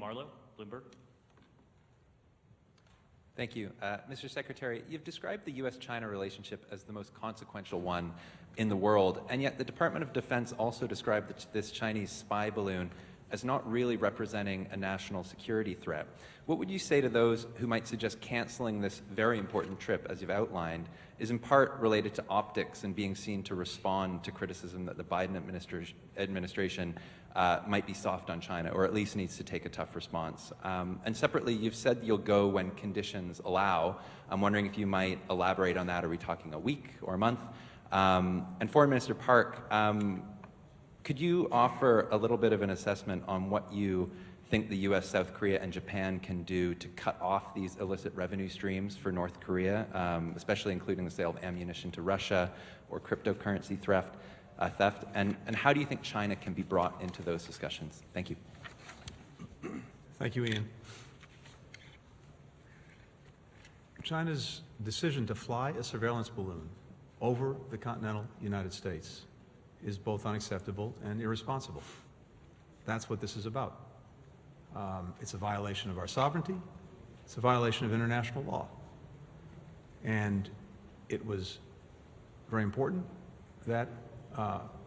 Marlowe, Bloomberg. Thank you. Mr. Secretary, you've described the U.S.-China relationship as the most consequential one in the world, and yet the Department of Defense also described this Chinese spy balloon as not really representing a national security threat. What would you say to those who might suggest canceling this very important trip, as you've outlined, is in part related to optics and being seen to respond to criticism that the Biden administration might be soft on China, or at least needs to take a tough response? And separately, you've said you'll go when conditions allow. I'm wondering if you might elaborate on that. Are we talking a week or a month? And Foreign Minister Park, could you offer a little bit of an assessment on what you think the U.S., South Korea, and Japan can do to cut off these illicit revenue streams for North Korea, especially including the sale of ammunition to Russia or cryptocurrency theft? And how do you think China can be brought into those discussions? Thank you. Thank you, Ian. China's decision to fly a surveillance balloon over the continental United States is both unacceptable and irresponsible. That's what this is about. It's a violation of our sovereignty. It's a violation of international law. And it was very important that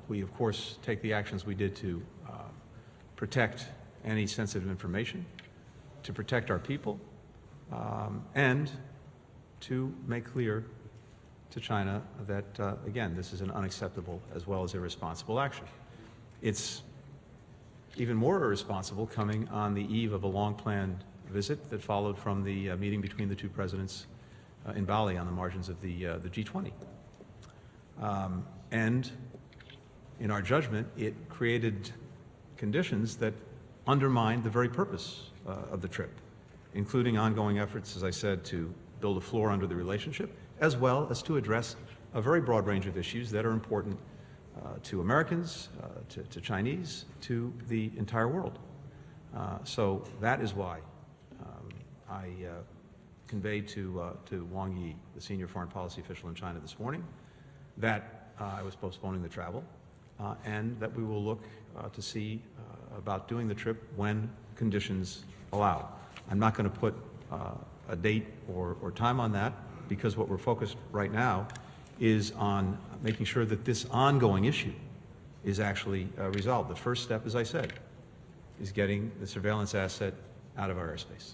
we, of course, take the actions we did to protect any sensitive information, to protect our people, and to make clear to China that, again, this is an unacceptable as well as irresponsible action. It's even more irresponsible coming on the eve of a long-planned visit that followed from the meeting between the two presidents in Bali on the margins of the G20. And in our judgment, it created conditions that undermined the very purpose of the trip, including ongoing efforts, as I said, to build a floor under the relationship, as well as to address a very broad range of issues that are important to Americans, to Chinese, to the entire world. So that is why I conveyed to Wang Yi, the senior foreign policy official in China this morning, that I was postponing the travel, and that we will look to see about doing the trip when conditions allow. I'm not going to put a date or time on that, because what we're focused right now is on making sure that this ongoing issue is actually resolved. The first step, as I said, is getting the surveillance asset out of our airspace.